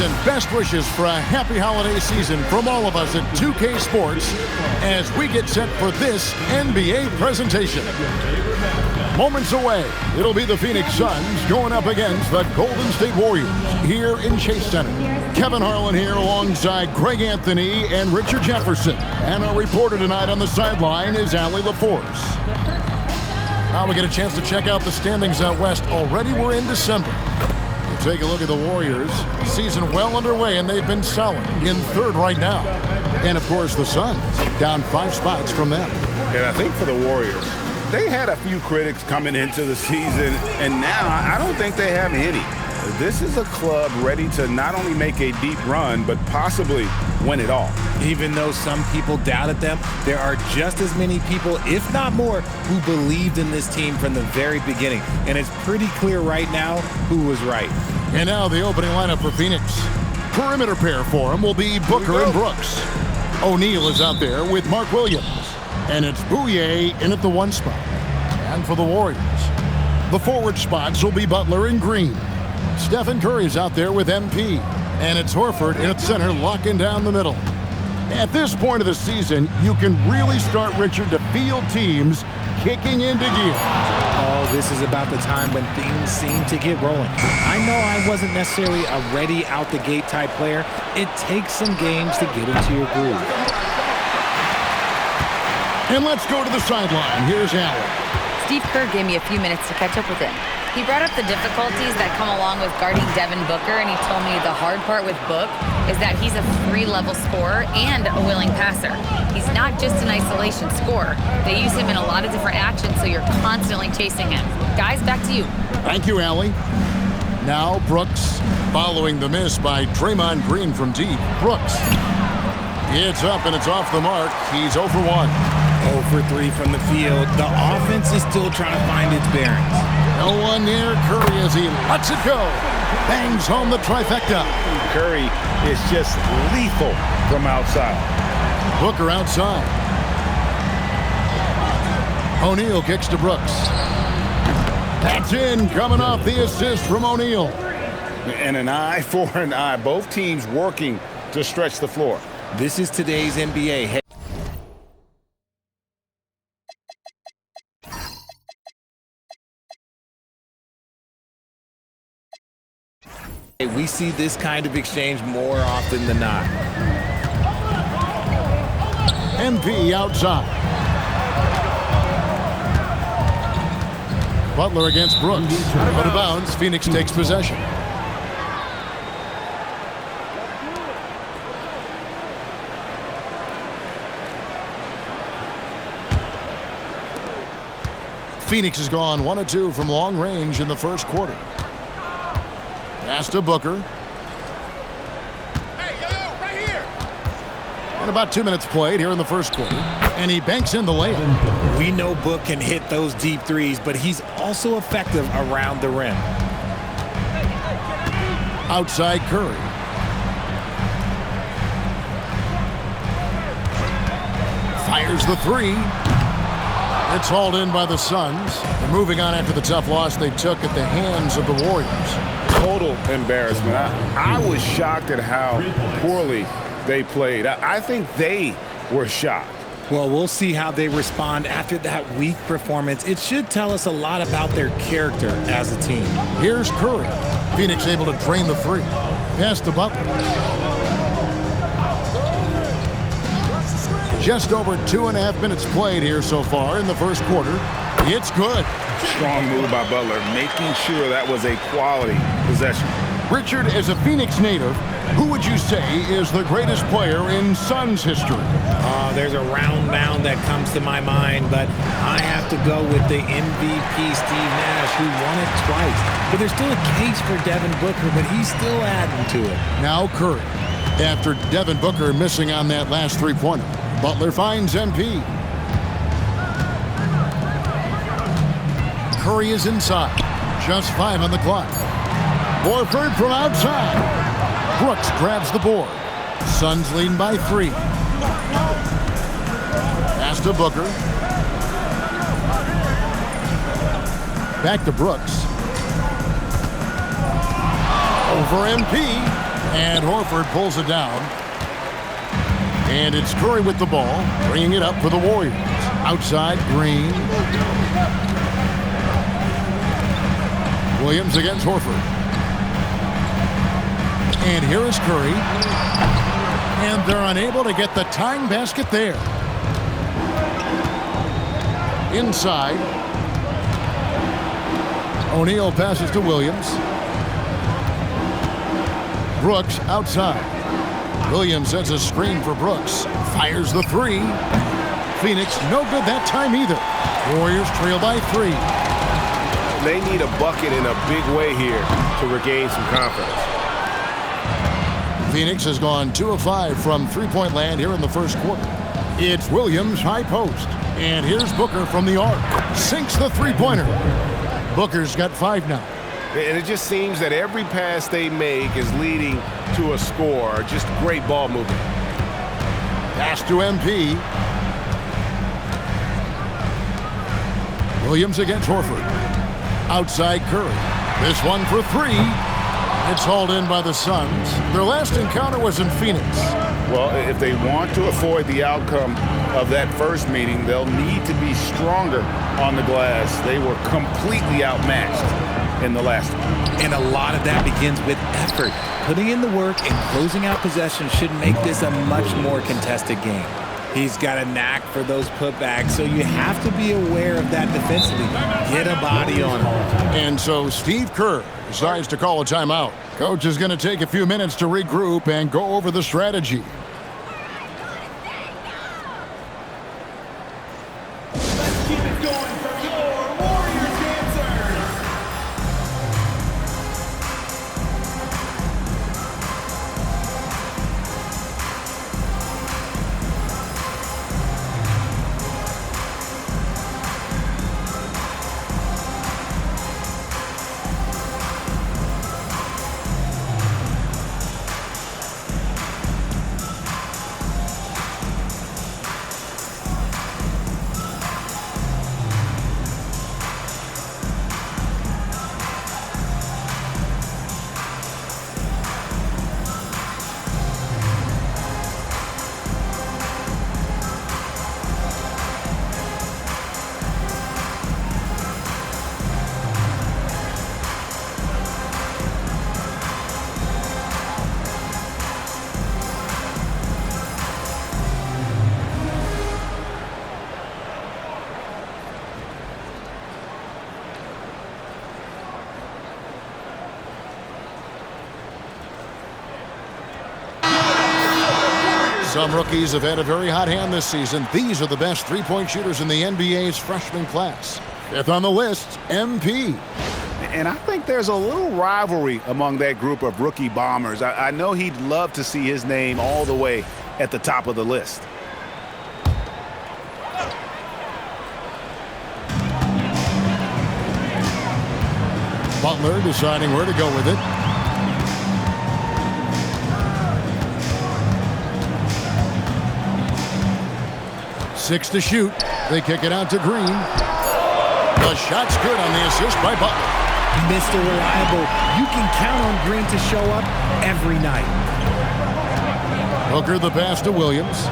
and best wishes for a happy holiday season from all of us at 2K Sports as we get set for this NBA presentation. Moments away, it'll be the Phoenix Suns going up against the Golden State Warriors here in Chase Center. Kevin Harlan here alongside Greg Anthony and Richard Jefferson. And our reporter tonight on the sideline is Allie LaForce. Now we get a chance to check out the standings out west. Already we're in December. Take a look at the Warriors. Season well underway, and they've been solid in third right now. And, of course, the Suns down 5 spots from them. And I think for the Warriors, they had a few critics coming into the season, and now I don't think they have any. This is a club ready to not only make a deep run, but possibly win it all. Even though some people doubted them, there are just as many people, if not more, who believed in this team from the very beginning. And it's pretty clear right now who was right. And now the opening lineup for Phoenix. Perimeter pair for him will be Booker and Brooks. O'Neal is out there with Mark Williams. And it's Bouye in at the 1 spot. And for the Warriors, the forward spots will be Butler and Green. Stephen Curry's out there with MP. And it's Horford in at center, locking down the middle. At this point of the season, you can really start, Richard, to feel teams kicking into gear. Oh, this is about the time when things seem to get rolling. I know I wasn't necessarily a ready out the gate type player. It takes some games to get into your groove. And let's go to the sideline. Here's Allen. Steve Kerr gave me a few minutes to catch up with him. He brought up the difficulties that come along with guarding Devin Booker, and he told me the hard part with Book is that he's a 3-level scorer and a willing passer. He's not just an isolation scorer. They use him in a lot of different actions, so you're constantly chasing him. Guys, back to you. Thank you, Allie. Now Brooks following the miss by Draymond Green from deep. Brooks. It's up and it's off the mark. He's 0 for 1. 0 for 3 from the field. The offense is still trying to find its bearings. No one near Curry as he lets it go. Bangs home the trifecta. Curry is just lethal from outside. Booker outside. O'Neal kicks to Brooks. That's in, coming off the assist from O'Neal. And an eye for an eye. Both teams working to stretch the floor. This is today's NBA. We see this kind of exchange more often than not. MP outside. Butler against Brooks. Out of bounds, Phoenix takes possession. Phoenix has gone 1 of 2 from long range in the first quarter. Pass to Booker. Hey, right here. And about 2 minutes played here in the first quarter. And he banks in the layup. We know Book can hit those deep threes, but he's also effective around the rim. Outside Curry. Fires the 3. It's hauled in by the Suns. They're moving on after the tough loss they took at the hands of the Warriors. Total embarrassment. I was shocked at how poorly they played. I think they were shocked. Well, we'll see how they respond after that weak performance. It should tell us a lot about their character as a team. Here's Curry. Phoenix able to drain the 3. Pass to Butler. Just over 2.5 minutes played here so far in the first quarter. It's good. Strong move by Butler, making sure that was a quality possession. Richard, as a Phoenix native, who would you say is the greatest player in Suns history? There's a round mound that comes to my mind, but I have to go with the MVP Steve Nash, who won it twice. But there's still a case for Devin Booker, but he's still adding to it. Now Curry. After Devin Booker missing on that last 3-pointer, Butler finds MP. Curry is inside. Just 5 on the clock. Horford from outside. Brooks grabs the board. Suns leading by 3. Pass to Booker. Back to Brooks. Over MP. And Horford pulls it down. And it's Curry with the ball, bringing it up for the Warriors. Outside, Green. Williams against Horford. And here is Curry. And they're unable to get the tying basket there. Inside. O'Neal passes to Williams. Brooks outside. Williams sets a screen for Brooks. Fires the three. Phoenix no good that time either. Warriors trail by 3. They need a bucket in a big way here to regain some confidence. Phoenix has gone 2 of 5 from three-point land here in the first quarter. It's Williams high post. And here's Booker from the arc. Sinks the three-pointer. Booker's got 5 now. And it just seems that every pass they make is leading to a score. Just great ball movement. Pass to MP. Williams against Horford. Outside Curry. This one for 3. It's hauled in by the Suns. Their last encounter was in Phoenix. Well, if they want to avoid the outcome of that first meeting, they'll need to be stronger on the glass. They were completely outmatched in the last one. And a lot of that begins with effort. Putting in the work and closing out possession should make this a much more contested game. He's got a knack for those putbacks, so you have to be aware of that defensively. Get a body on him. And so Steve Kerr decides to call a timeout. Coach is going to take a few minutes to regroup and go over the strategy. Let's keep it going from your Warriors dancers. Some rookies have had a very hot hand this season. These are the best three-point shooters in the NBA's freshman class. 5th on the list, MP. And I think there's a little rivalry among that group of rookie bombers. I know he'd love to see his name all the way at the top of the list. Butler deciding where to go with it. Six to shoot. They kick it out to Green. The shot's good on the assist by Butler. Mr. Reliable, you can count on Green to show up every night. Booker the pass to Williams.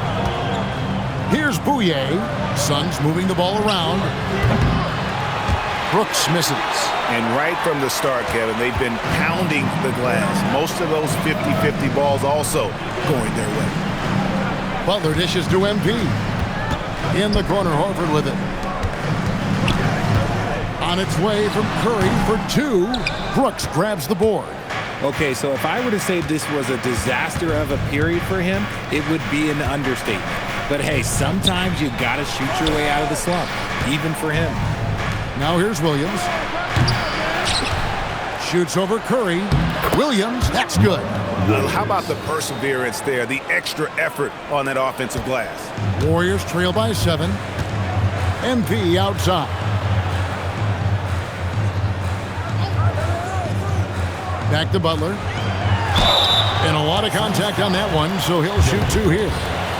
Here's Bouye. Suns moving the ball around. Brooks misses. And right from the start, Kevin, they've been pounding the glass. Most of those 50-50 balls also going their way. Butler dishes to MP. In the corner, Horford with it. On its way from Curry for 2. Brooks grabs the board. Okay, so if I were to say this was a disaster of a period for him, it would be an understatement. But hey, sometimes you gotta shoot your way out of the slump, even for him. Now here's Williams. Shoots over Curry. Williams, that's good. How about the perseverance there, the extra effort on that offensive glass? Warriors trail by 7. MP outside. Back to Butler. And a lot of contact on that one, so he'll shoot 2 here.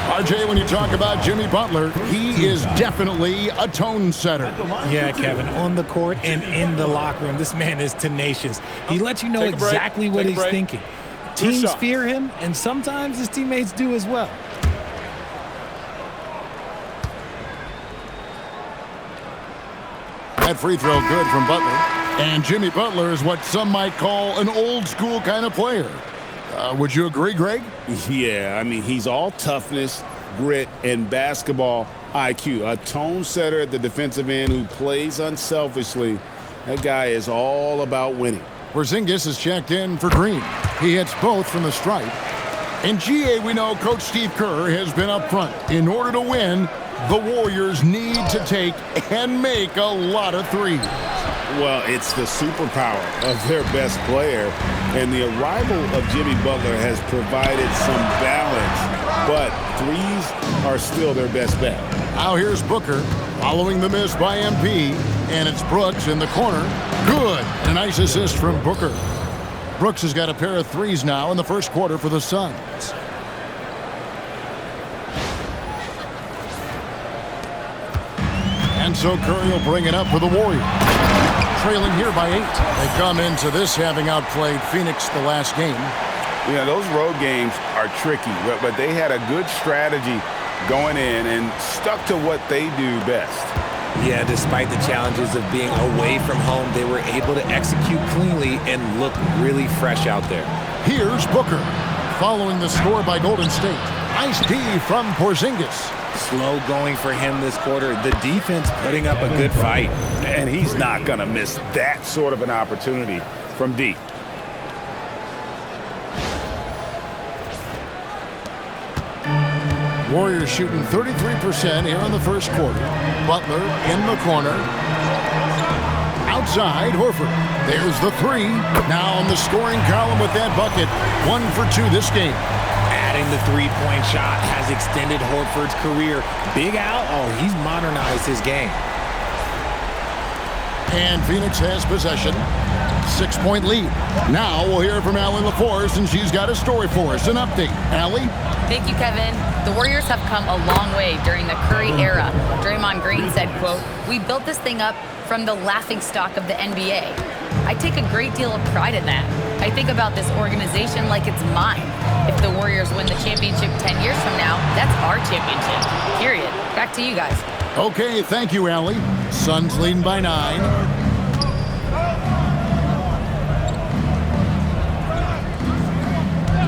RJ, when you talk about Jimmy Butler, he is definitely a tone setter. Yeah, Kevin, on the court and in the locker room, this man is tenacious. He lets you know exactly what he's thinking. Teams shot. fear him, and sometimes his teammates do as well. That free throw good from Butler. And Jimmy Butler is what some might call an old-school kind of player. Would you agree, Greg? Yeah, I mean, he's all toughness, grit, and basketball IQ. A tone setter at the defensive end who plays unselfishly. That guy is all about winning. Porzingis is checked in for Green. He hits both from the stripe. In GA, we know Coach Steve Kerr has been up front. In order to win, the Warriors need to take and make a lot of threes. Well, it's the superpower of their best player, and the arrival of Jimmy Butler has provided some balance, but threes are still their best bet. Now here's Booker following the miss by MP, and it's Brooks in the corner. Good. A nice assist from Booker. Brooks has got a pair of threes now in the first quarter for the Suns. And so Curry will bring it up for the Warriors. Trailing here by 8. They come into this having outplayed Phoenix the last game. You know, those road games are tricky, but they had a good strategy going in and stuck to what they do best. Yeah, despite the challenges of being away from home, they were able to execute cleanly and look really fresh out there. Here's Booker following the score by Golden State. Nice D from Porzingis. Slow going for him this quarter. The defense putting up a good fight. And he's not going to miss that sort of an opportunity from deep. Warriors shooting 33% here in the first quarter. Butler in the corner. Outside, Horford. There's the three. Now on the scoring column with that bucket. 1 for 2 this game. Adding the three-point shot has extended Horford's career. Big Al, he's modernized his game. And Phoenix has possession. 6-point lead. Now we'll hear from Allie LaForce, and she's got a story for us. An update. Allie? Thank you, Kevin. The Warriors have come a long way during the Curry era. Draymond Green said, quote, "We built this thing up from the laughingstock of the NBA. I take a great deal of pride in that. I think about this organization like it's mine. If the Warriors win the championship 10 years from now, that's our championship. Period." Back to you guys. Okay, thank you, Allie. Suns leading by 9.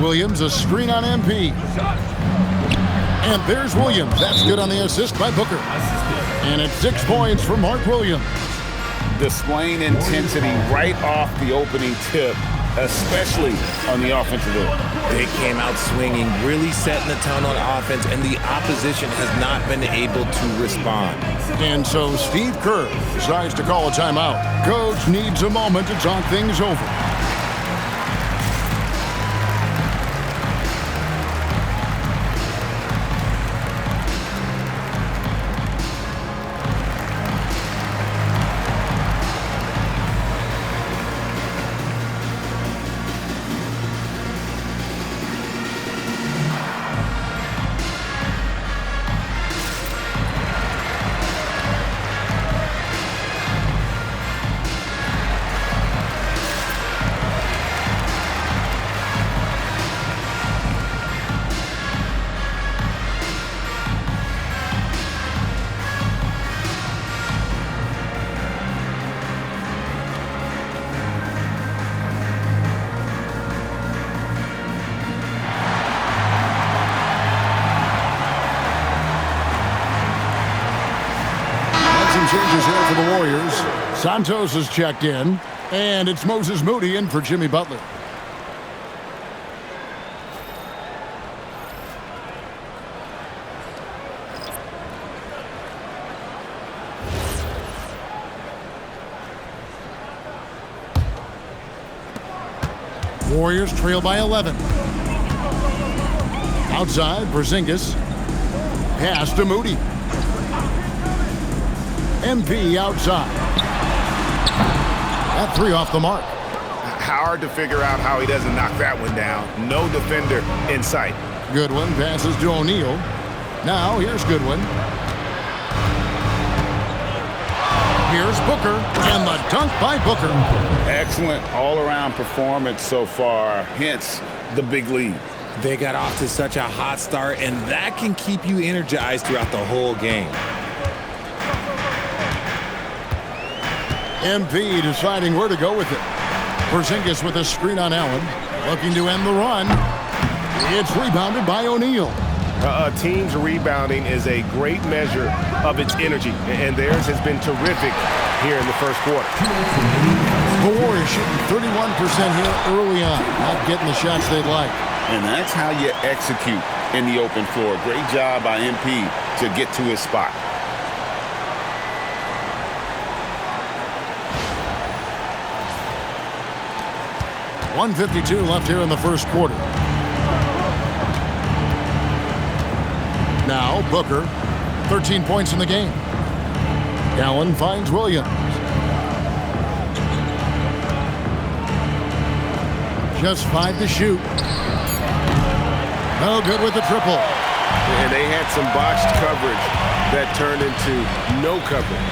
Williams, a screen on MP. And there's Williams. That's good on the assist by Booker. And it's 6 points for Mark Williams. Displaying intensity right off the opening tip, especially on the offensive end. They came out swinging, really setting the tone on offense, and the opposition has not been able to respond. And so Steve Kerr decides to call a timeout. Coach needs a moment to talk things over. Changes here for the Warriors. Santos is checked in, and it's Moses Moody in for Jimmy Butler. Warriors trail by 11. Outside, Porzingis. Pass to Moody. MP outside. That three off the mark. Hard to figure out how he doesn't knock that one down. No defender in sight. Goodwin passes to O'Neal. Now here's Goodwin. Here's Booker, and the dunk by Booker. Excellent all-around performance so far, hence the big lead. They got off to such a hot start, and that can keep you energized throughout the whole game. MP deciding where to go with it. Porzingis with a screen on Allen, looking to end the run. It's rebounded by O'Neal. A team's rebounding is a great measure of its energy, and theirs has been terrific here in the first quarter. The Warriors shooting 31% here early on, not getting the shots they'd like. And that's how you execute in the open floor. Great job by MP to get to his spot. .152 left here in the first quarter. Now Booker, 13 points in the game. Allen finds Williams. Just 5 to shoot. No good with the triple. And they had some botched coverage that turned into no coverage.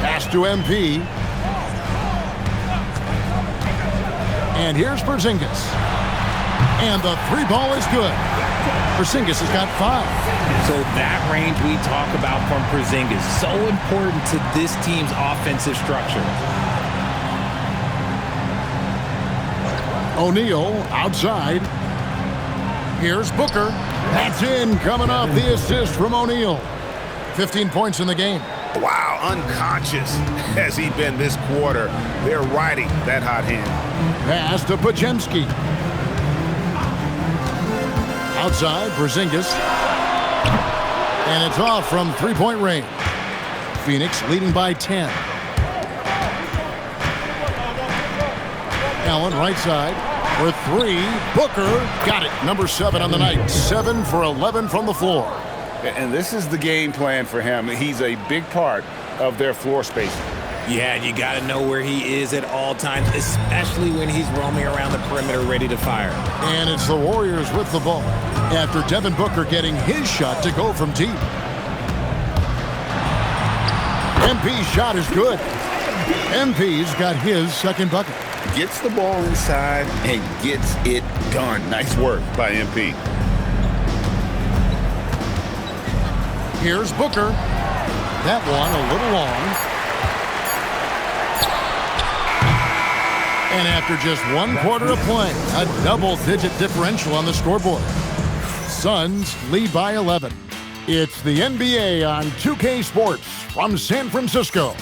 Pass to MP. And here's Porzingis. And the 3 ball is good. Porzingis has got 5. So that range we talk about from Porzingis, so important to this team's offensive structure. O'Neal outside. Here's Booker. That's in, coming off the assist from O'Neal. 15 points in the game. Wow, unconscious has he been this quarter. They're riding that hot hand. Pass to Podziemski. Outside, Porzingis. And it's off from 3-point range. Phoenix leading by 10. Allen right side for 3. Booker got it. Number 7 on the night. 7 for 11 from the floor. And this is the game plan for him. He's a big part of their floor spacing. Yeah, you got to know where he is at all times, especially when he's roaming around the perimeter ready to fire. And it's the Warriors with the ball after Devin Booker getting his shot to go from deep. MP's shot is good. MP's got his second bucket. Gets the ball inside and gets it done. Nice work by MP. Here's Booker. That one a little long. And after just 1 quarter of play, a double-digit differential on the scoreboard. Suns lead by 11. It's the NBA on 2K Sports from San Francisco.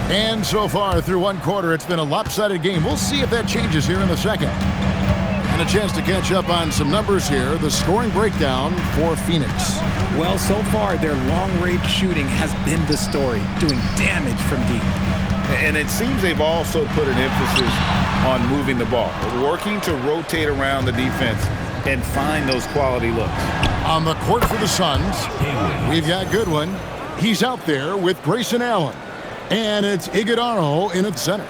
And so far through 1 quarter, it's been a lopsided game. We'll see if that changes here in the second. And a chance to catch up on some numbers here. The scoring breakdown for Phoenix. Well, so far, their long-range shooting has been the story, doing damage from deep. And it seems they've also put an emphasis on moving the ball, working to rotate around the defense and find those quality looks. On the court for the Suns, we've got Goodwin. He's out there with Grayson Allen. And it's Iguodala in at center.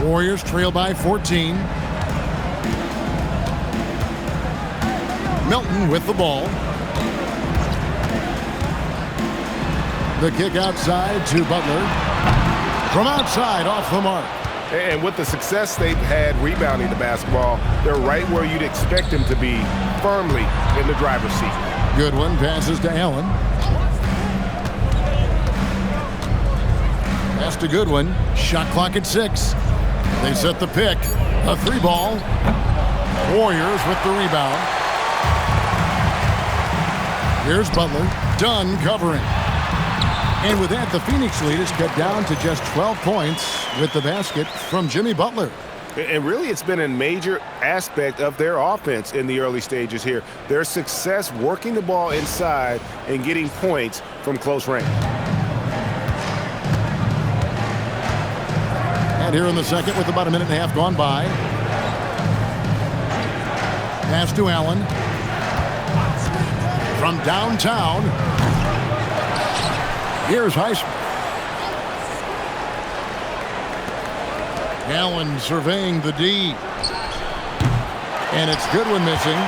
Warriors trail by 14. Milton with the ball. The kick outside to Butler. From outside, off the mark. And with the success they've had rebounding the basketball, they're right where you'd expect them to be, firmly in the driver's seat. Goodwin passes to Allen. Pass to Goodwin. Shot clock at 6. They set the pick. A 3 ball. Warriors with the rebound. Here's Butler. Dunn covering. And with that, the Phoenix lead is cut down to just 12 points with the basket from Jimmy Butler. And really, it's been a major aspect of their offense in the early stages here. Their success working the ball inside and getting points from close range. And here in the second with about a minute and a half gone by. Pass to Allen. From downtown. Here's Highsmith. Allen surveying the D. And it's Goodwin missing.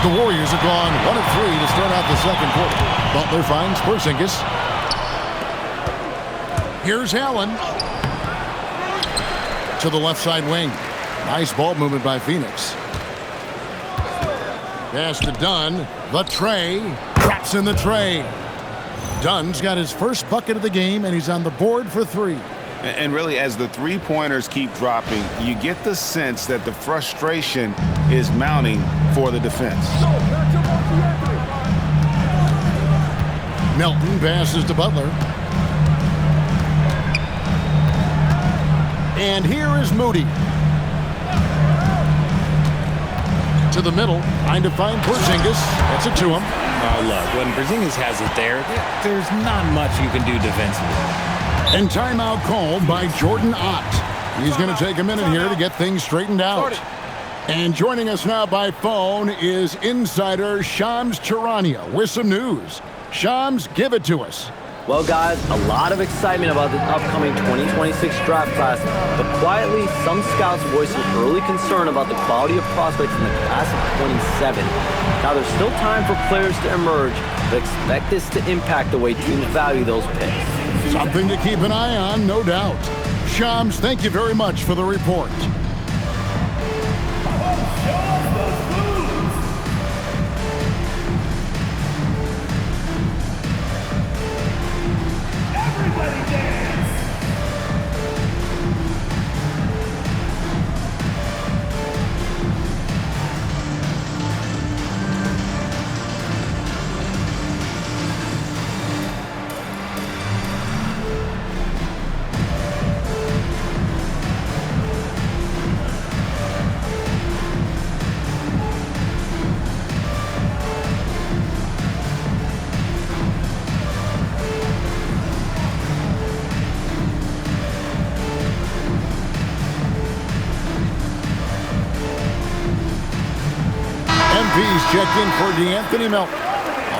The Warriors have gone 1 of 3 to start out the second quarter. Butler finds Porzingis. Here's Allen. To the left side wing. Nice ball movement by Phoenix. Pass to Dunn. The tray. Drops in the tray. Dunn's got his first bucket of the game, and he's on the board for 3. And really, as the three-pointers keep dropping, you get the sense that the frustration is mounting for the defense. Melton passes to Butler. And here is Moody. To the middle, trying to find Porzingis. That's it to him. Oh, look, when Porzingis has it there's not much you can do defensively. And timeout called by Jordan Ott. He's going to take a minute here to get things straightened out. And joining us now by phone is insider Shams Charania with some news. Shams, give it to us. Well, guys, a lot of excitement about the upcoming 2026 draft class, but quietly, some scouts voicing early concern about the quality of prospects in the class of 27. Now, there's still time for players to emerge, but expect this to impact the way teams value those picks. Something to keep an eye on, no doubt. Shams, thank you very much for the report. MP's checked in for DeAnthony Melton.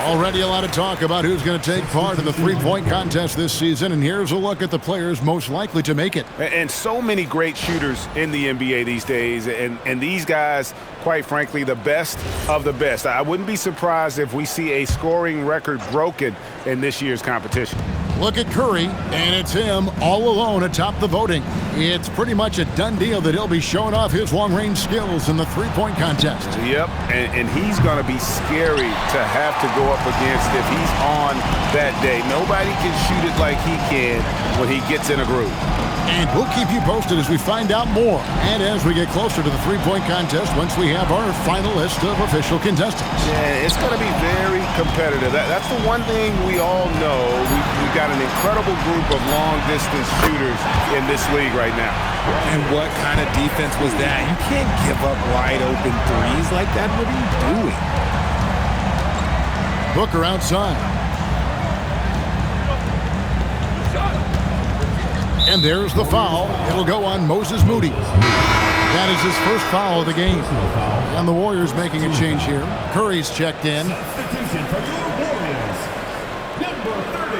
Already a lot of talk about who's going to take part in the three-point contest this season, and here's a look at the players most likely to make it. And so many great shooters in the NBA these days, and these guys, quite frankly, the best of the best. I wouldn't be surprised if we see a scoring record broken in this year's competition. Look at Curry, and it's him all alone atop the voting. It's pretty much a done deal that he'll be showing off his long-range skills in the three-point contest. Yep, and he's going to be scary to have to go up against if he's on that day. Nobody can shoot it like he can when he gets in a groove. And we'll keep you posted as we find out more and as we get closer to the three-point contest once we have our final list of official contestants. Yeah, it's going to be very competitive. That's the one thing we all know. We've got an incredible group of long-distance shooters in this league right now. And what kind of defense was that? You can't give up wide-open threes like that. What are you doing? Booker outside. And there's the foul. It'll go on Moses Moody. That is his first foul of the game. And the Warriors making a change here. Curry's checked in. Substitution for your Warriors. Number 30,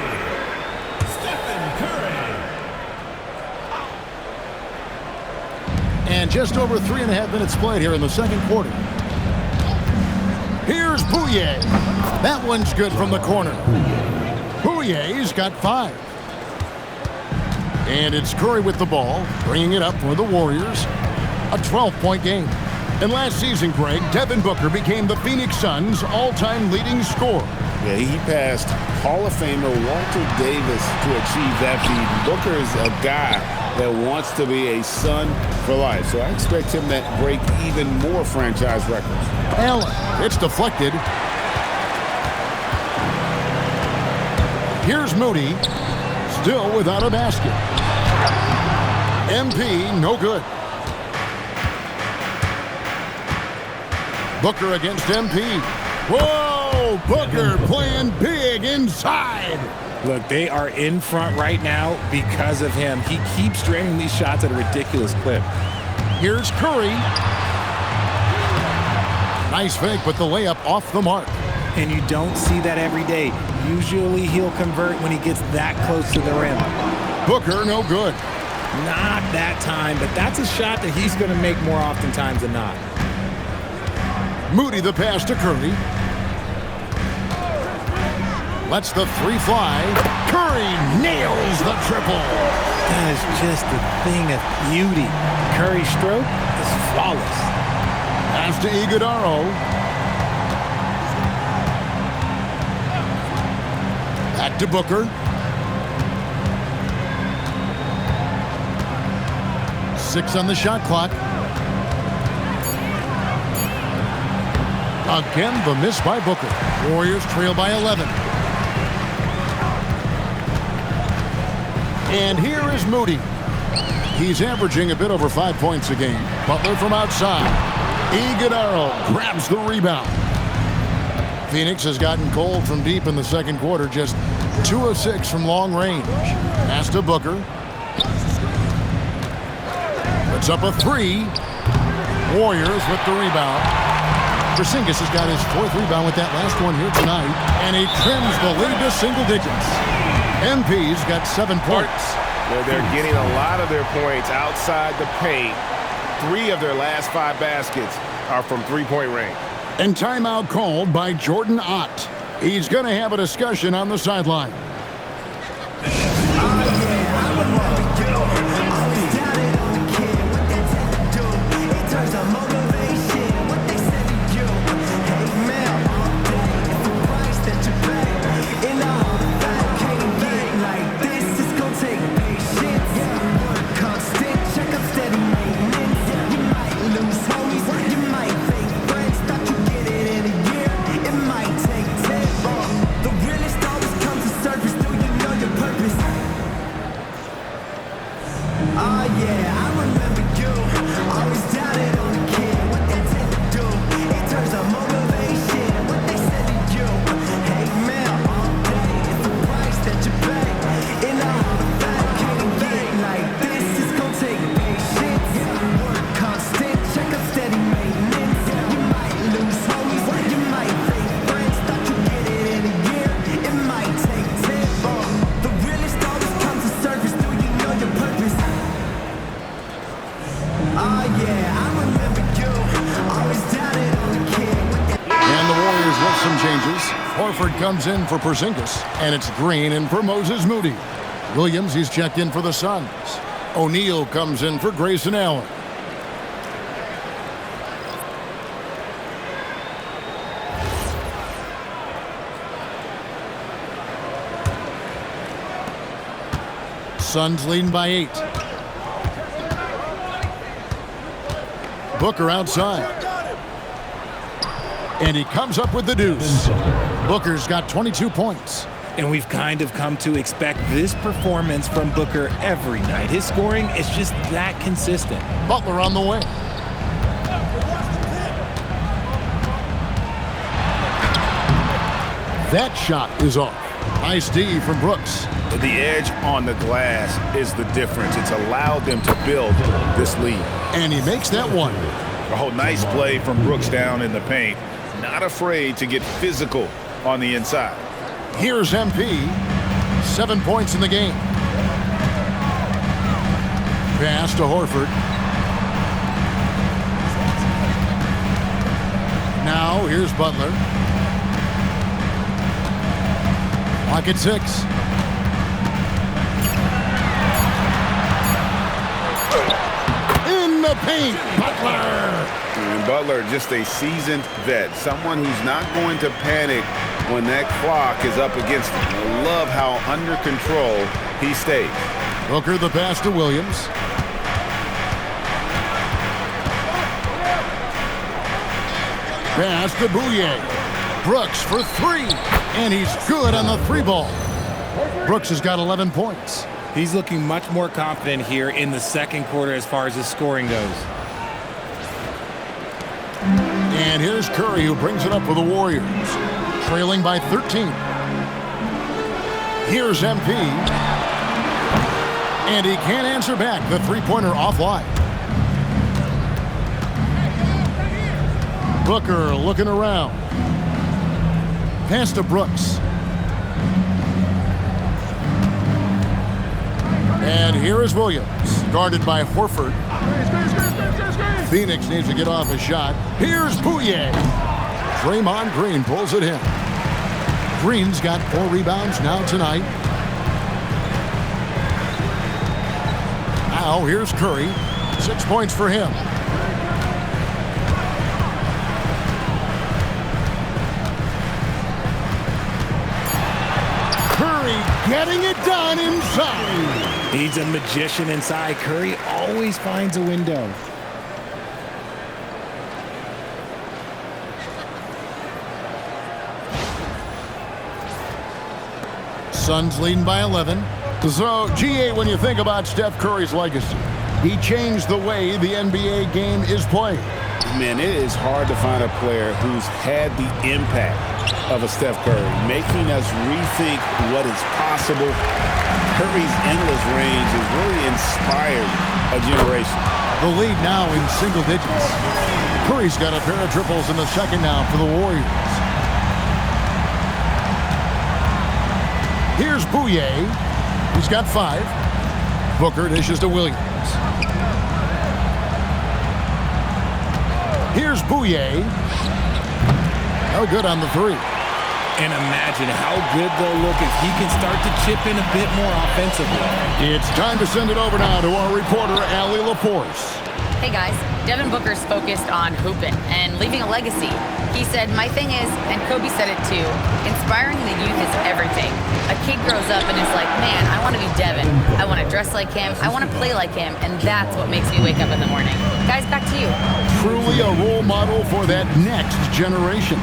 Stephen Curry. And just over 3.5 minutes played here in the second quarter. Here's Bouye. That one's good from the corner. Bouye's got 5. And it's Curry with the ball, bringing it up for the Warriors. A 12-point game. And last season, Greg, Devin Booker became the Phoenix Suns' all-time leading scorer. Yeah, he passed Hall of Famer Walter Davis to achieve that feat. Booker is a guy that wants to be a Sun for life, so I expect him to break even more franchise records. Allen, it's deflected. Here's Moody, still without a basket. MP, no good. Booker against MP. Whoa, Booker playing big inside. Look, they are in front right now because of him. He keeps draining these shots at a ridiculous clip. Here's Curry. Nice fake, but the layup off the mark. and you don't see that every day. Usually he'll convert when he gets that close to the rim. Booker, no good. Not that time, but that's a shot that he's going to make more oftentimes than not. Moody the pass to Curry. Lets the three fly. Curry nails the triple. That is just a thing of beauty. Curry's stroke is flawless. Pass to Iguodala. Back to Booker. 6 on the shot clock. Again, the miss by Booker. Warriors trail by 11. And here is Moody. He's averaging a bit over 5 points a game. Butler from outside. Iguodala grabs the rebound. Phoenix has gotten cold from deep in the second quarter. Just 2 of 6 from long range. Pass to Booker. Puts up a 3. Warriors with the rebound. Porzingis has got his 4th rebound with that last one here tonight. And he trims the lead to single digits. MP's got 7 points. They're getting a lot of their points outside the paint. 3 of their last 5 baskets are from three-point range. And timeout called by Jordan Ott. He's going to have a discussion on the sideline. Horford comes in for Porzingis, and it's Green in for Moses Moody. Williams, he's checked in for the Suns. O'Neal comes in for Grayson Allen. Suns leading by 8. Booker outside. And he comes up with the deuce. Booker's got 22 points. And we've kind of come to expect this performance from Booker every night. His scoring is just that consistent. Butler on the way. That shot is off. Nice D from Brooks. The edge on the glass is the difference. It's allowed them to build this lead. And he makes that one. Oh, nice play from Brooks down in the paint. Not afraid to get physical on the inside. Here's MP. 7 points in the game. Pass to Horford. Now here's Butler. Clock at 6. In the paint, Butler. And Butler, just a seasoned vet, someone who's not going to panic when that clock is up against him. I love how under control he stays. Booker the pass to Williams. Pass to Bouye. Brooks for 3. And he's good on the 3 ball. Brooks has got 11 points. He's looking much more confident here in the second quarter as far as his scoring goes. And here's Curry, who brings it up for the Warriors, trailing by 13. Here's MP. And he can't answer back. The three-pointer offline. Booker looking around. Pass to Brooks. And here is Williams, guarded by Horford. Phoenix needs to get off a shot. Here's Bouye. Draymond Green pulls it in. Green's got 4 rebounds now tonight. Now here's Curry. 6 points for him. Curry getting it done inside. He's a magician inside. Curry always finds a window. Suns leading by 11. So, GA, when you think about Steph Curry's legacy, he changed the way the NBA game is played. Man, it is hard to find a player who's had the impact of a Steph Curry, making us rethink what is possible. Curry's endless range has really inspired a generation. The lead now in single digits. Curry's got a pair of triples in the second now for the Warriors. Here's Bouye. He's got 5. Booker dishes to Williams. Here's Bouye. No good on the 3. And imagine how good they'll look if he can start to chip in a bit more offensively. It's time to send it over now to our reporter, Allie LaForce. Hey guys, Devin Booker's focused on hooping and leaving a legacy. He said, my thing is, and Kobe said it too, inspiring the youth is everything. A kid grows up and is like, man, I want to be Devin. I want to dress like him. I want to play like him. And that's what makes me wake up in the morning. Guys, back to you. Truly a role model for that next generation.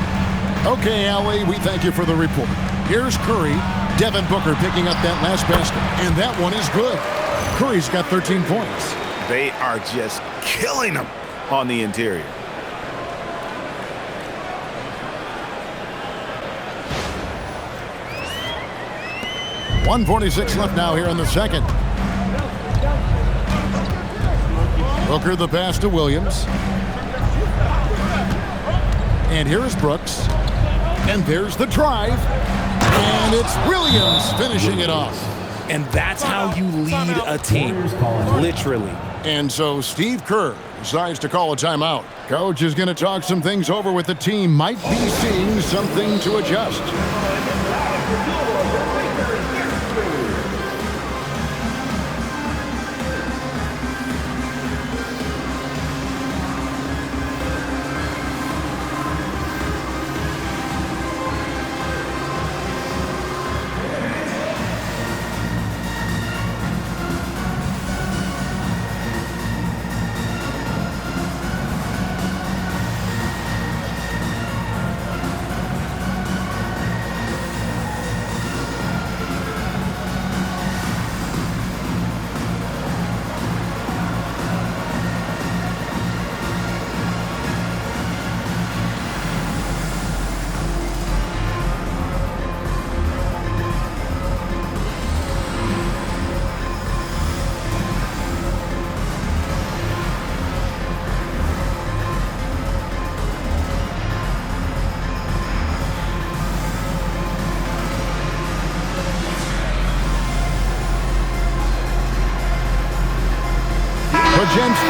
Okay, Allie, we thank you for the report. Here's Curry. Devin Booker picking up that last basket. And that one is good. Curry's got 13 points. They are just killing them on the interior. .146 left now here in the second. Booker the pass to Williams. And here's Brooks. And there's the drive. And it's Williams finishing it off. And that's how you lead a team, literally. And so Steve Kerr decides to call a timeout. Coach is going to talk some things over with the team. Might be seeing something to adjust.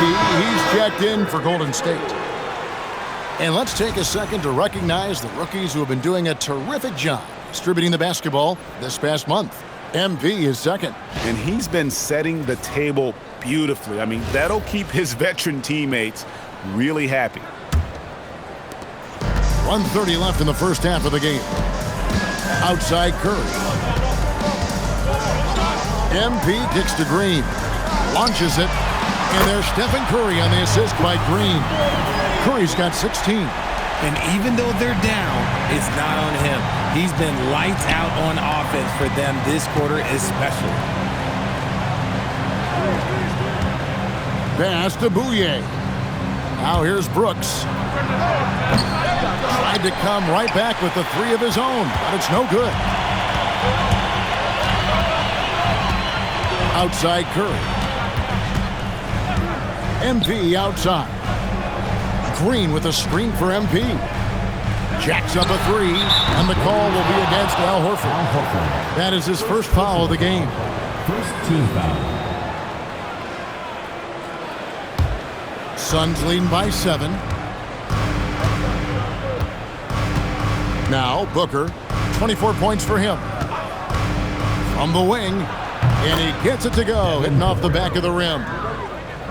He's checked in for Golden State. And let's take a second to recognize the rookies who have been doing a terrific job distributing the basketball this past month. MV is second. And he's been setting the table beautifully. I mean, that'll keep his veteran teammates really happy. 1:30 left in the first half of the game. Outside Curry. MP kicks to Green. Launches it. And there's Stephen Curry on the assist by Green. Curry's got 16. And even though they're down, it's not on him. He's been lights out on offense for them this quarter especially. Pass to Bouye. Now here's Brooks. Tried to come right back with the 3 of his own, but it's no good. Outside Curry. MP outside. Green with a screen for MP. Jacks up a three, and the call will be against Al Horford. That is his first foul of the game. First team foul. Suns leading by 7. Now Booker, 24 points for him. From the wing, and he gets it to go, hitting off the back of the rim.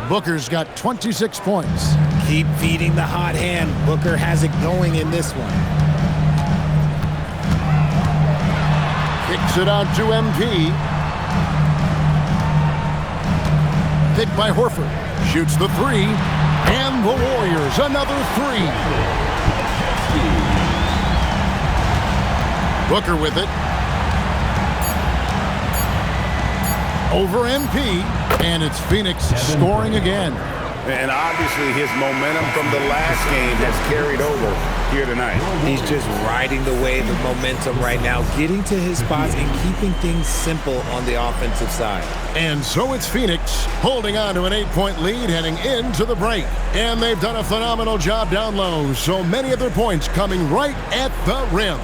Booker's got 26 points. Keep feeding the hot hand. Booker has it going in this one. Kicks it out to MP. Picked by Horford. Shoots the three. And the Warriors, another three. Booker with it. Over MP. And it's Phoenix scoring again. And obviously his momentum from the last game has carried over here tonight. He's just riding the wave of momentum right now, getting to his spots and keeping things simple on the offensive side. And so it's Phoenix holding on to an 8-point lead heading into the break. And they've done a phenomenal job down low. So many of their points coming right at the rim.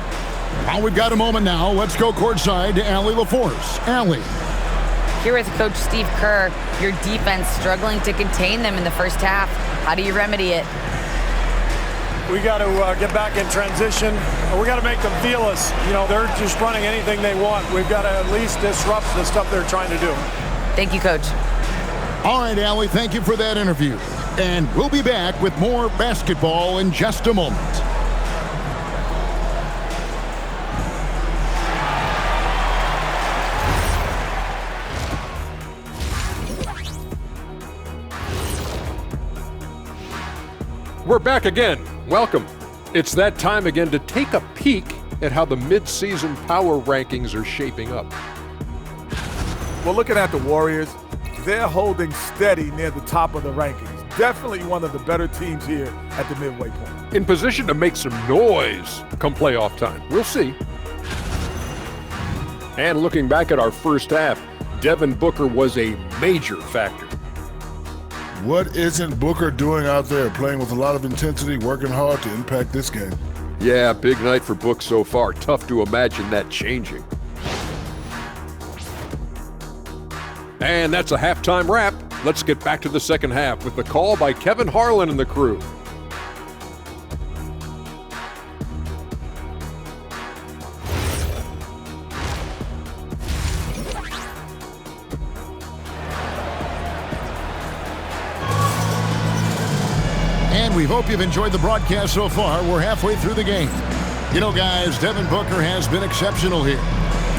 Well, we've got a moment now. Let's go courtside to Allie LaForce. Allie. Here with Coach Steve Kerr, your defense struggling to contain them in the first half. How do you remedy it? We got to get back in transition. We got to make them feel us. You know, they're just running anything they want. We've got to at least disrupt the stuff they're trying to do. Thank you, Coach. All right, Allie, thank you for that interview. And we'll be back with more basketball in just a moment. We're back again. Welcome. It's that time again to take a peek at how the mid-season power rankings are shaping up. Well, looking at the Warriors, they're holding steady near the top of the rankings. Definitely one of the better teams here at the midway point. In position to make some noise come playoff time. We'll see. And looking back at our first half, Devin Booker was a major factor. What isn't Booker doing out there, playing with a lot of intensity, working hard to impact this game? Yeah, big night for Book so far. Tough to imagine that changing. And that's a halftime wrap. Let's get back to the second half with the call by Kevin Harlan and the crew. We hope you've enjoyed the broadcast so far. We're halfway through the game. You know, guys, Devin Booker has been exceptional here.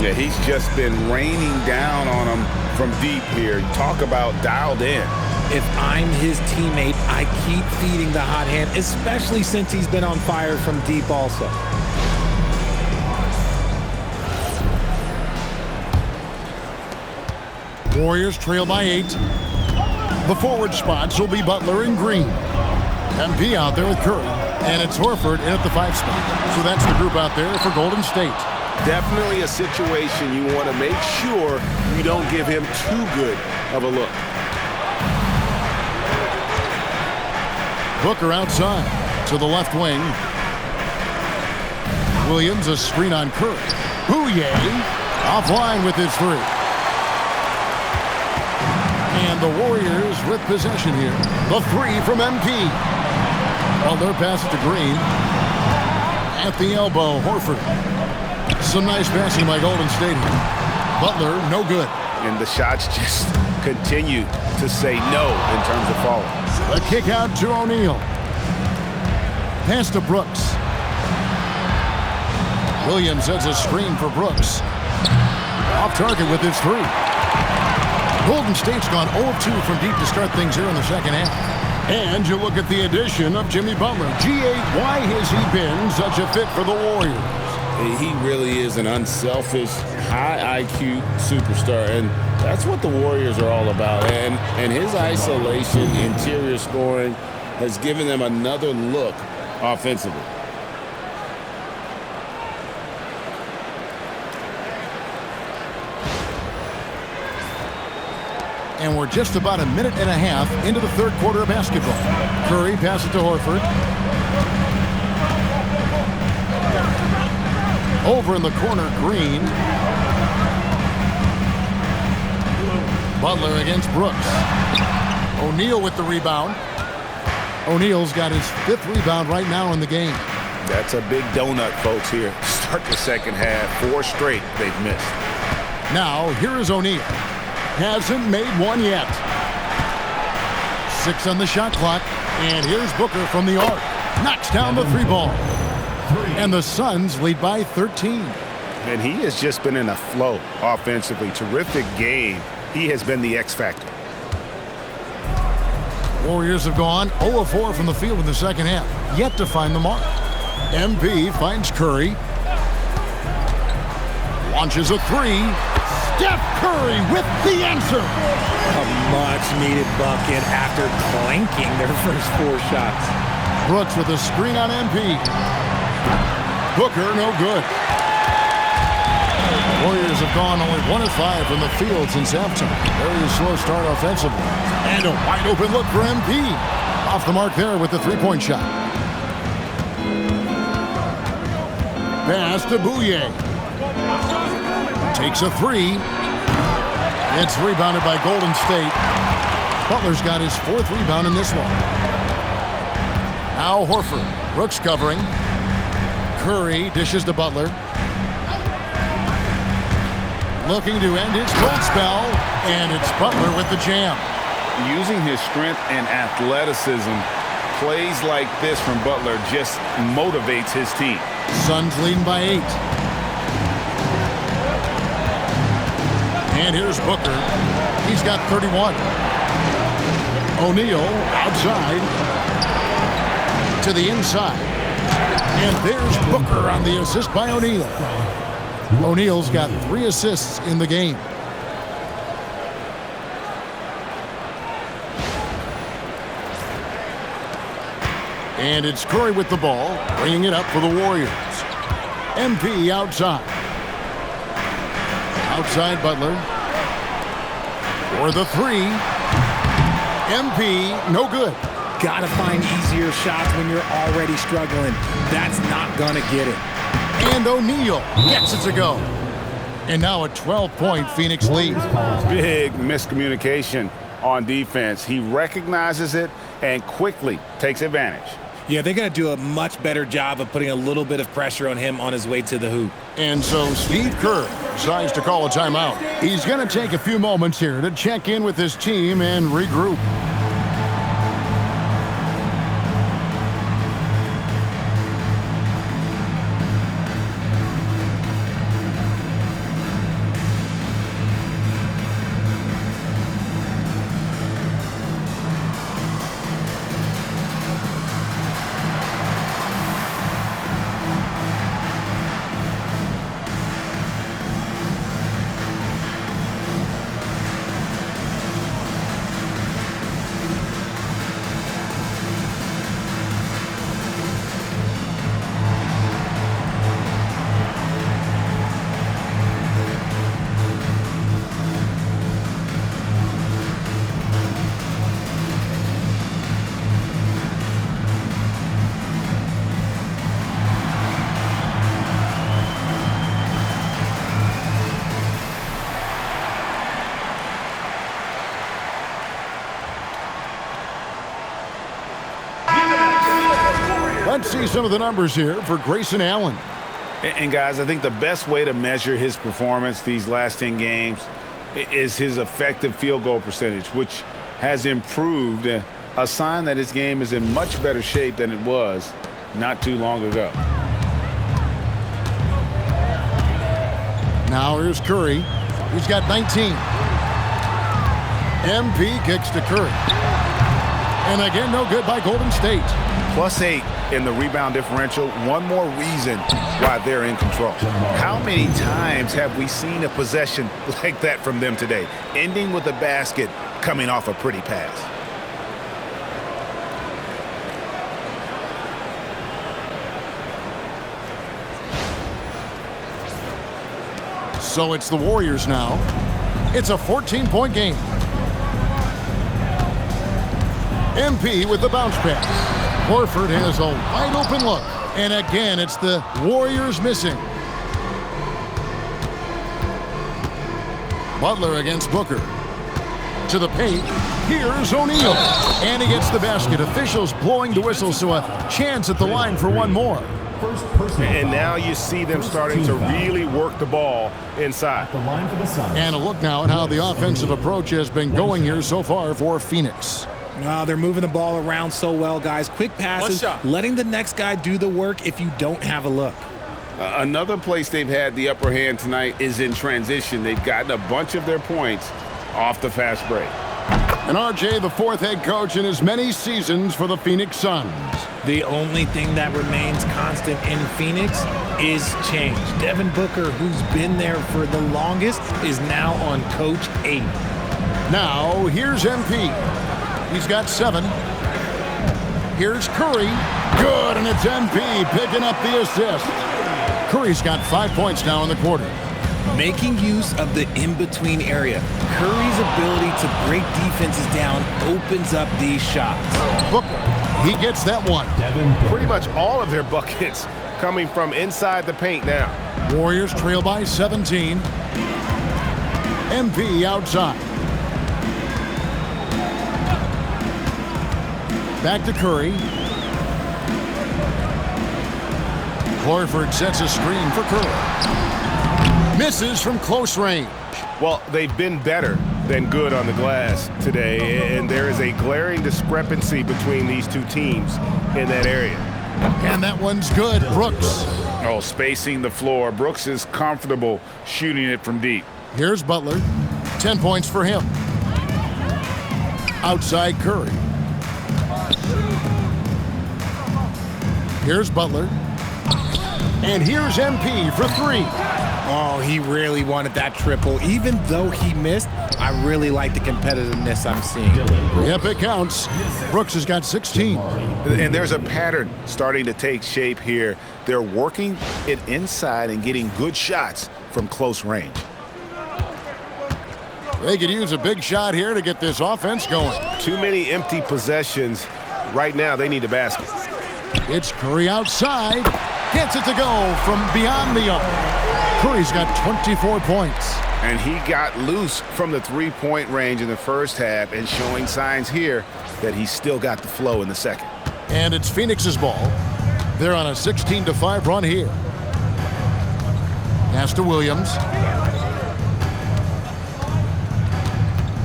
Yeah, he's just been raining down on them from deep here. Talk about dialed in. If I'm his teammate, I keep feeding the hot hand, especially since he's been on fire from deep also. Warriors trail by 8. The forward spots will be Butler and Green. MP out there with Curry, and it's Horford in at the 5 spot. So that's the group out there for Golden State. Definitely a situation you want to make sure you don't give him too good of a look. Booker outside to the left wing. Williams a screen on Curry. Bouye offline with his 3. And the Warriors with possession here. The 3 from MP. Well, their pass to Green. At the elbow, Horford. Some nice passing by Golden State. Butler, no good. And the shots just continue to say no in terms of falling. A kick out to O'Neal. Pass to Brooks. Williams has a screen for Brooks. Off target with his 3. Golden State's gone 0-2 from deep to start things here in the second half. And you look at the addition of Jimmy Butler. G.A., why has he been such a fit for the Warriors? He really is an unselfish, high IQ superstar, and that's what the Warriors are all about. And his isolation, interior scoring, has given them another look offensively. And we're just about a minute and a half into the third quarter of basketball. Curry passes to Horford. Over in the corner, Green. Butler against Brooks. O'Neal with the rebound. O'Neal's got his 5th rebound right now in the game. That's a big donut, folks, here. Start the second half. 4 straight they've missed. Now, here is O'Neal. Hasn't made one yet. 6 on the shot clock. And here's Booker from the arc. Knocks down the 3 ball. And the Suns lead by 13. And he has just been in a flow offensively. Terrific game. He has been the X factor. Warriors have gone 0 of 4 from the field in the second half. Yet to find the mark. MP finds Curry. Launches a 3. Steph Curry with the answer. A much-needed bucket after clanking their first 4 shots. Brooks with a screen on MP. Booker, no good. Warriors have gone only 1 of 5 from the field since halftime. Very slow start offensively. And a wide-open look for MP. Off the mark there with the 3-point shot. Pass to Bouye. Takes a 3. It's rebounded by Golden State. Butler's got his 4th rebound in this one. Now Horford. Brooks covering. Curry dishes to Butler. Looking to end his cold spell. And it's Butler with the jam. Using his strength and athleticism, plays like this from Butler just motivates his team. Suns leading by 8. And here's Booker. He's got 31. O'Neal outside to the inside. And there's Booker on the assist by O'Neal. O'Neal's got 3 assists in the game. And it's Curry with the ball, bringing it up for the Warriors. MP outside. Outside Butler. For the 3. MP, no good. Gotta find easier shots when you're already struggling. That's not gonna get it. And O'Neal gets it to go. And now a 12-point Phoenix lead. Big miscommunication on defense. He recognizes it and quickly takes advantage. Yeah, they're going to do a much better job of putting a little bit of pressure on him on his way to the hoop. And so Steve Kerr decides to call a timeout. He's going to take a few moments here to check in with his team and regroup. Let's see some of the numbers here for Grayson Allen. And guys, I think the best way to measure his performance these last 10 games is his effective field goal percentage, which has improved, a sign that his game is in much better shape than it was not too long ago. Now here's Curry. He's got 19. MP kicks to Curry. And again, no good by Golden State. +8 in the rebound differential. One more reason why they're in control. How many times have we seen a possession like that from them today, ending with a basket coming off a pretty pass? So it's the Warriors now. It's a 14-point game. MP with the bounce pass. Horford has a wide open look, And again, it's the Warriors missing. Butler against Booker. To the paint. Here's O'Neal. And he gets the basket. Officials blowing the whistle, so a chance at the line for one more. And now you see them starting to really work the ball inside. And a look now at how the offensive approach has been going here so far for Phoenix. They're moving the ball around so well, guys. Quick passes, letting the next guy do the work if you don't have a look. Another place they've had the upper hand tonight is in transition. They've gotten a bunch of their points off the fast break. And RJ, the fourth head coach in as many seasons for the Phoenix Suns. The only thing that remains constant in Phoenix is change. Devin Booker, who's been there for the longest, is now on Coach 8. Now, here's MP. He's got 7. Here's Curry. Good, and it's MP picking up the assist. Curry's got 5 points now in the quarter. Making use of the in-between area. Curry's ability to break defenses down opens up these shots. Booker, he gets that one. Pretty much all of their buckets coming from inside the paint now. Warriors trail by 17. MP outside. Back to Curry. Horford sets a screen for Curry. Misses from close range. Well, they've been better than good on the glass today, and there is a glaring discrepancy between these two teams in that area. And that one's good. Brooks. Oh, spacing the floor. Brooks is comfortable shooting it from deep. Here's Butler. 10 points for him. Outside Curry. Here's Butler. And here's MP for 3. Oh, he really wanted that triple. Even though he missed, I really like the competitiveness I'm seeing. Yep, it counts. Brooks has got 16. And there's a pattern starting to take shape here. They're working it inside and getting good shots from close range. They could use a big shot here to get this offense going. Too many empty possessions. Right now, they need a basket. It's Curry outside. Gets it to go from beyond the arc. Curry's got 24 points. And he got loose from the three-point range in the first half and showing signs here that he's still got the flow in the second. And it's Phoenix's ball. They're on a 16-5 run here. Pass to Williams.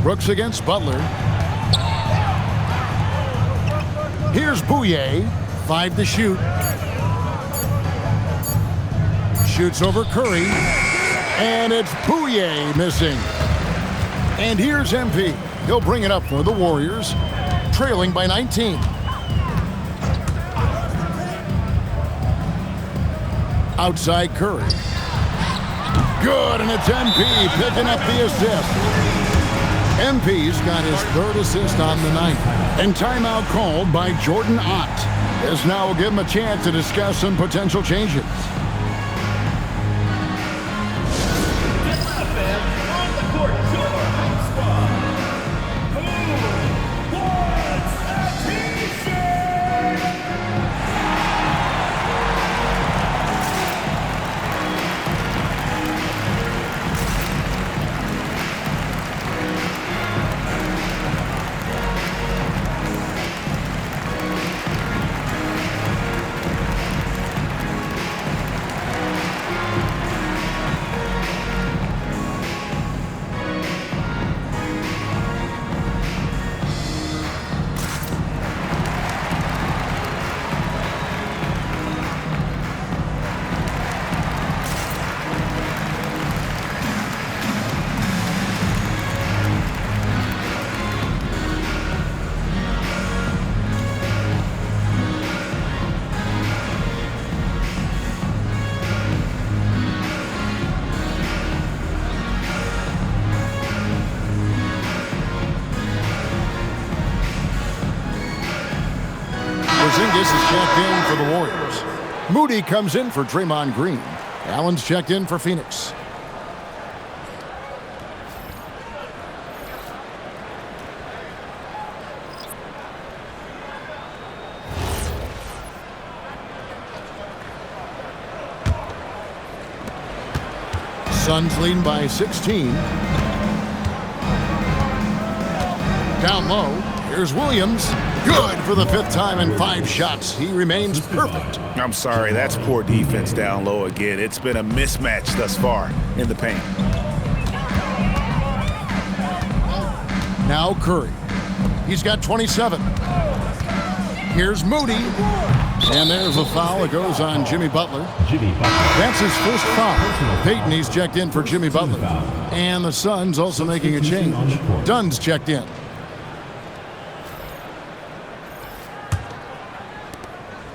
Brooks against Butler. Here's Bouye. 5 to shoot. Shoots over Curry. And it's Bouye missing. And here's MP. He'll bring it up for the Warriors, trailing by 19. Outside Curry. Good, and it's MP picking up the assist. MP's got his 3rd assist on the night. And timeout called by Jordan Ott. This now will give him a chance to discuss some potential changes. Porzingis is checked in for the Warriors. Moody comes in for Draymond Green. Allen's checked in for Phoenix. Suns leading by 16. Down low, here's Williams. Good for the 5th time in 5 shots. He remains perfect. I'm sorry, that's poor defense down low again. It's been a mismatch thus far in the paint. Now Curry. He's got 27. Here's Moody. And there's a foul. It goes on Jimmy Butler. That's his first foul. Peyton, he's checked in for Jimmy Butler. And the Suns also making a change. Dunn's checked in.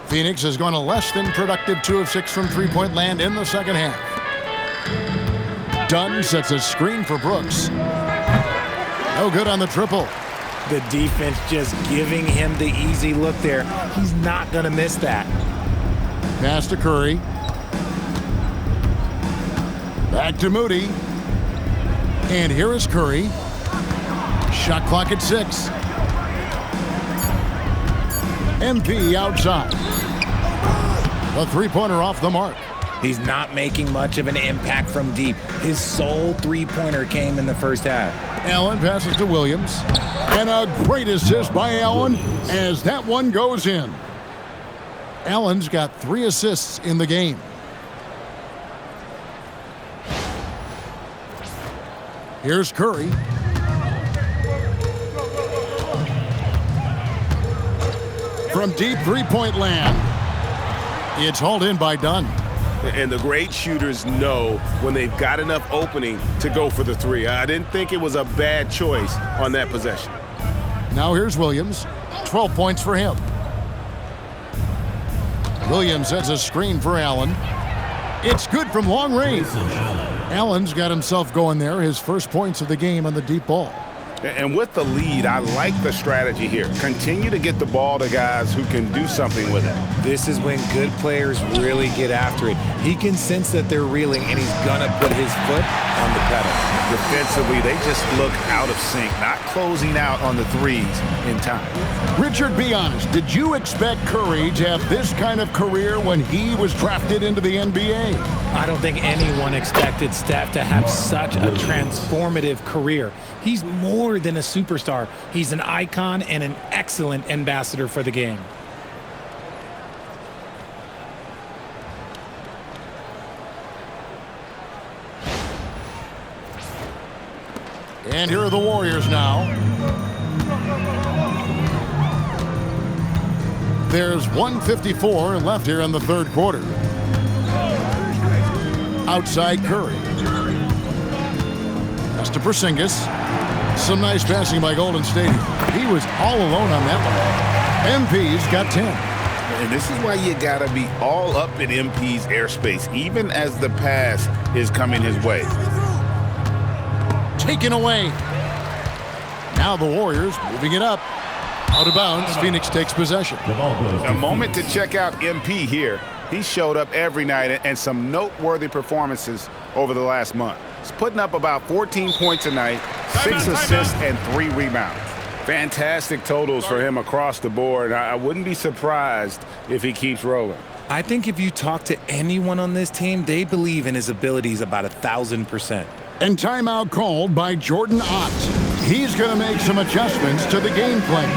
Phoenix has gone a less than productive 2 of 6 from three-point land in the second half. Dunn sets a screen for Brooks. No good on the triple. The defense just giving him the easy look there. He's not going to miss that. Pass to Curry. Back to Moody. And here is Curry. Shot clock at 6. MP outside. A three-pointer off the mark. He's not making much of an impact from deep. His sole three-pointer came in the first half. Allen passes to Williams. And a great assist by Allen as that one goes in. Allen's got 3 assists in the game. Here's Curry. From deep three-point land. It's hauled in by Dunn. And the great shooters know when they've got enough opening to go for the 3. I didn't think it was a bad choice on that possession. Now here's Williams. 12 points for him. Williams sets a screen for Allen. It's good from long range. Allen's got himself going there. His first points of the game on the deep ball. And with the lead, I like the strategy here. Continue to get the ball to guys who can do something with it. This is when good players really get after it. He can sense that they're reeling, and he's going to put his foot on the pedal. Defensively, they just look out of sync, not closing out on the 3s in time. Richard, be honest. Did you expect Curry to have this kind of career when he was drafted into the NBA? I don't think anyone expected Steph to have such a transformative career. He's more than a superstar. He's an icon and an excellent ambassador for the game. And here are the Warriors now. There's 1:54 left here in the third quarter. Outside Curry. That's to Porzingis. Some nice passing by Golden State. He was all alone on that one. MP's got 10. And this is why you got to be all up in MP's airspace, even as the pass is coming his way. Taken away. Now the Warriors moving it up. Out of bounds, Phoenix takes possession. A moment to check out MP here. He showed up every night and some noteworthy performances over the last month. He's putting up about 14 points a night, 6 assists, and 3 rebounds. Fantastic totals for him across the board. I wouldn't be surprised if he keeps rolling. I think if you talk to anyone on this team, they believe in his abilities about 1,000%. And timeout called by Jordan Ott. He's going to make some adjustments to the game plan.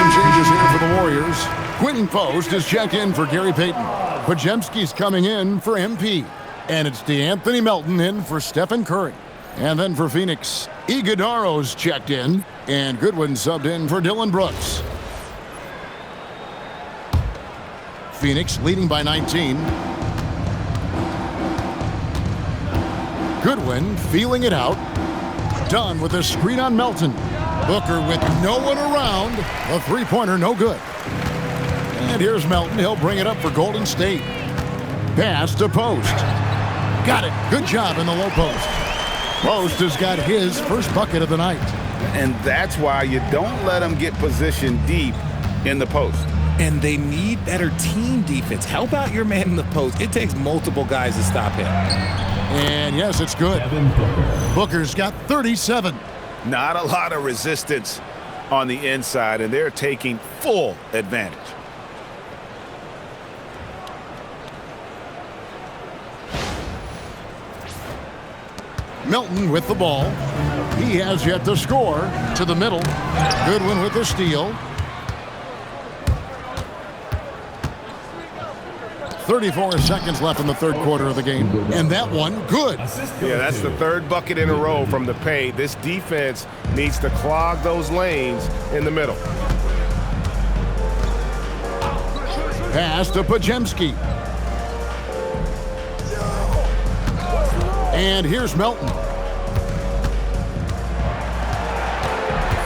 Changes here for the Warriors. Quinton Post is checked in for Gary Payton. Podziemski's coming in for MP. And it's DeAnthony Melton in for Stephen Curry. And then for Phoenix, Iguodaro's checked in, and Goodwin subbed in for Dylan Brooks. Phoenix leading by 19. Goodwin feeling it out. Dunn with a screen on Melton. Booker with no one around. A three-pointer, no good. And here's Melton. He'll bring it up for Golden State. Pass to Post. Got it. Good job in the low post. Post has got his first bucket of the night. And that's why you don't let them get positioned deep in the post. And they need better team defense. Help out your man in the post. It takes multiple guys to stop him. And yes, it's good. Booker's got 37. Not a lot of resistance on the inside, and they're taking full advantage. Melton with the ball. He has yet to score. To the middle. Goodwin with the steal. 34 seconds left in the third quarter of the game. And that one, good. Yeah, that's the third bucket in a row from the paint. This defense needs to clog those lanes in the middle. Pass to Podziemski. And here's Melton.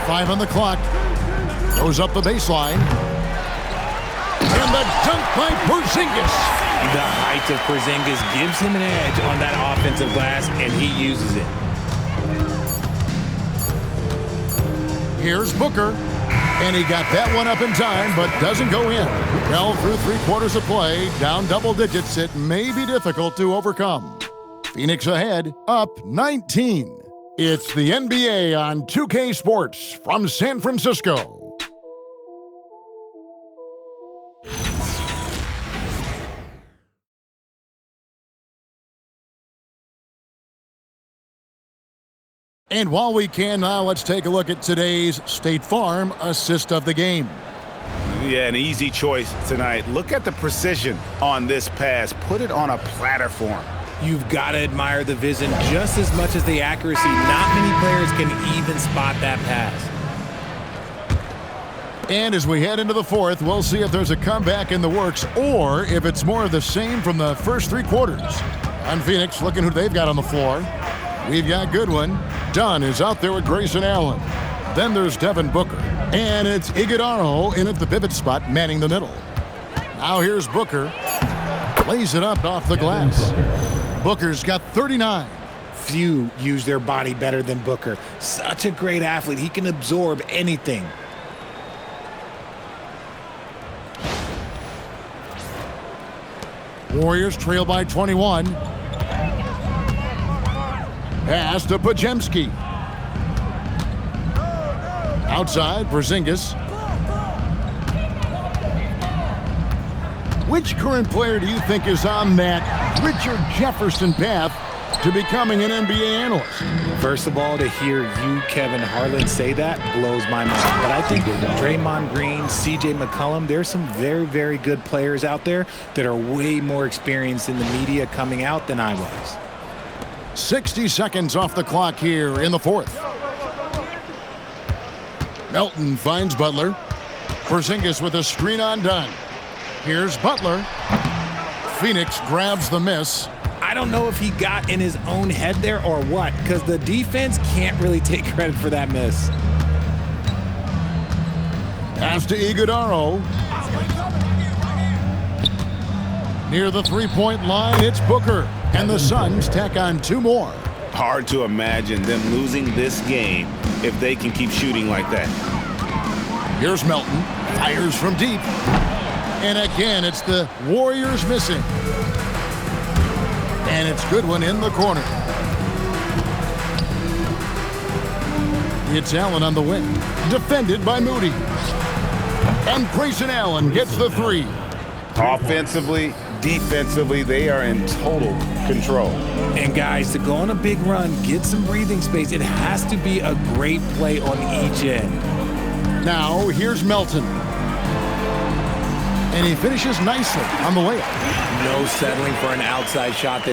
5 on the clock. Goes up the baseline. And the dunk by Porzingis. The height of Porzingis gives him an edge on that offensive glass, and he uses it. Here's Booker. And he got that one up in time, but doesn't go in. Well, through 3 quarters of play, down double digits, it may be difficult to overcome. Phoenix ahead, up 19. It's the NBA on 2K Sports from San Francisco. And while we can now, let's take a look at today's State Farm assist of the game. Yeah, an easy choice tonight. Look at the precision on this pass. Put it on a platter form. You've got to admire the vision just as much as the accuracy. Not many players can even spot that pass. And as we head into the fourth, we'll see if there's a comeback in the works or if it's more of the same from the first 3 quarters. On Phoenix, looking who they've got on the floor. We've got Goodwin. Dunn is out there with Grayson Allen. Then there's Devin Booker. And it's Iguodaro in at the pivot spot, manning the middle. Now here's Booker. Lays it up off the glass. Booker's got 39. Few use their body better than Booker. Such a great athlete. He can absorb anything. Warriors trail by 21. Pass to Podziemski. Outside, Porzingis. Which current player do you think is on that Richard Jefferson path to becoming an NBA analyst? First of all, to hear you, Kevin Harlan, say that blows my mind. But I think Draymond Green, C.J. McCollum, there's some very, very good players out there that are way more experienced in the media coming out than I was. 60 seconds off the clock here in the fourth. Melton finds Butler. Porzingis with a screen on Dunn. Here's Butler. Phoenix grabs the miss. I don't know if he got in his own head there or what, because the defense can't really take credit for that miss. Pass to Iguodaro. Near the three-point line, it's Booker. And the Suns tack on 2 more. Hard to imagine them losing this game if they can keep shooting like that. Here's Melton. Fires from deep. And again, it's the Warriors missing. And it's Goodwin in the corner. It's Allen on the wing. Defended by Moody. And Grayson Allen gets the 3. Offensively, defensively, they are in total control. And guys, to go on a big run, get some breathing space, it has to be a great play on each end. Now, here's Melton. and he finishes nicely on the layup. No settling for an outside shot.